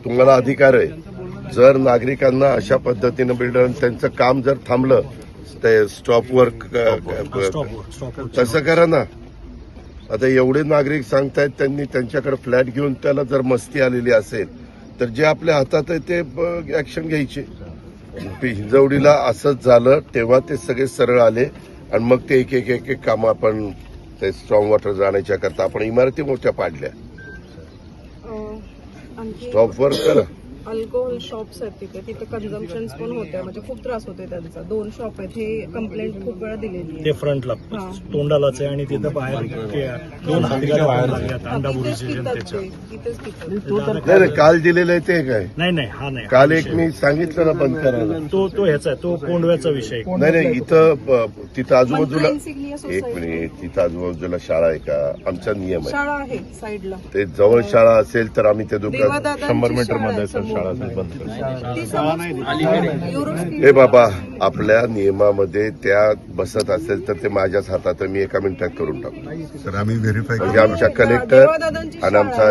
तुम्हाला अधिकार आहे. जर नागरिकांना अशा पद्धतीनं बिल्डर त्यांचं काम जर थांबलं ते स्टॉपवर तसं करा ना. आता एवढे नागरिक सांगतायत त्यांनी त्यांच्याकडे फ्लॅट घेऊन त्याला जर मस्ती आलेली असेल तर जे आपल्या हातात आहे ते ऍक्शन घ्यायची. हिंजवडीला असंच झालं तेव्हा ते सगळे सरळ आले आणि मग ते एक एक एक एक कामं आपण ते स्ट्रॉंग वॉटर जाण्याच्या करता आपण इमारती मोठ्या पाडल्या. स्टॉपवर करा. अल्कोहोल शॉप्स आहेत तिथे कन्झम्पशन पण होते, म्हणजे खूप त्रास होते त्यांचा. 2 शॉप आहेत, हे कंप्लेंट खूप वेळा दिलेली आहे. ते फ्रंटला तोंडालाच आहे आणि तिथं बाहेर 2 हातगाड्या बाहेर लागल्यात अंडाबुरीचे त्याच्या. नाही काल दिलेलं आहे ते काय? नाही हा नाही. काल एक मी सांगितलं ना बंद करायला. तो ह्याचा आहे, तो कोंडव्याचा विषय. नाही इथं तिथं आजूबाजूला एक मिनिट, तिथं आजूबाजूला शाळा आहे का? आमचा नियम आहे शाळा आहे साईडला. ते जवळ शाळा असेल तर आम्ही ते दुकान 100 मीटर मध्ये शाळा हे बाबा आपल्या नियमामध्ये त्या बसत असेल तर ते माझ्याच हातात मी एका मिनिटात करून टाकतो. सर आम्ही व्हेरीफाय म्हणजे आमच्या कलेक्टर आणि आमचा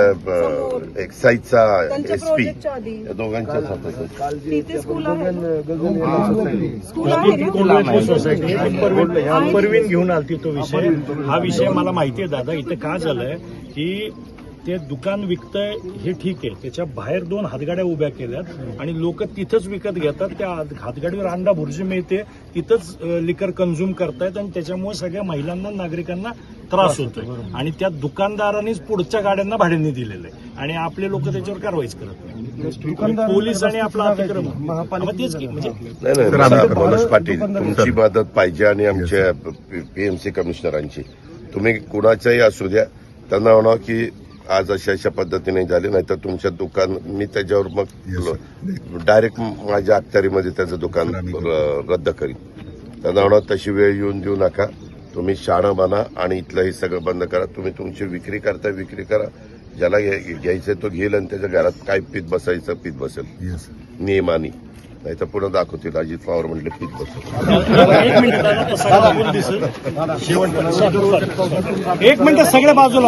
एक्साईजचा एसपी या दोघांच्याच हातात आहे. तिथे स्कूल आहे. सोसायटी परवीन घेऊन आलती तो विषय. हा विषय मला माहिती आहे दादा. इथं का झालंय की ते दुकान विकतंय हे ठीक आहे, त्याच्या बाहेर 2 हातगाड्या उभ्या केल्यात आणि लोक तिथंच विकत घेतात. त्या हातगाडीवर अंडा भुर्जी मिळते, तिथंच लिकर कन्झ्युम करतायत आणि त्याच्यामुळे सगळ्या महिलांना नागरिकांना त्रास होतोय. आणि त्या दुकानदारांनीच पुढच्या गाड्यांना भाड्याने दिलेलं आहे आणि आपले लोक त्याच्यावर कारवाईच करत नाही. पोलीस आणि आपला अतिक्रमण तेच की म्हणजे नाही मनोज पाटील तुमची मदत पाहिजे आणि आमच्या पीएमसी कमिशनरांची. तुम्ही कुणाच्याही असू द्या त्यांना म्हणा की आज अशा पद्धतीने झाले, नाही तर तुमच्या दुकान मी त्याच्यावर मग डायरेक्ट माझ्या अखत्यारीमध्ये त्याचं दुकान रद्द करीन. त्यांना म्हणा तशी वेळ येऊन देऊ नका. तुम्ही शाणं बना आणि इथलं हे सगळं बंद करा. तुम्ही तुमची विक्री करता विक्री करा. ज्याला घ्यायचं तो घेईल आणि त्याच्या घरात काय पीत बसायचं पीत बसेल नियमानी. नाही तर पुढे दाखवतील अजित पवार म्हटले पीत बसेल. 1 मिनिट सगळ्या बाजूला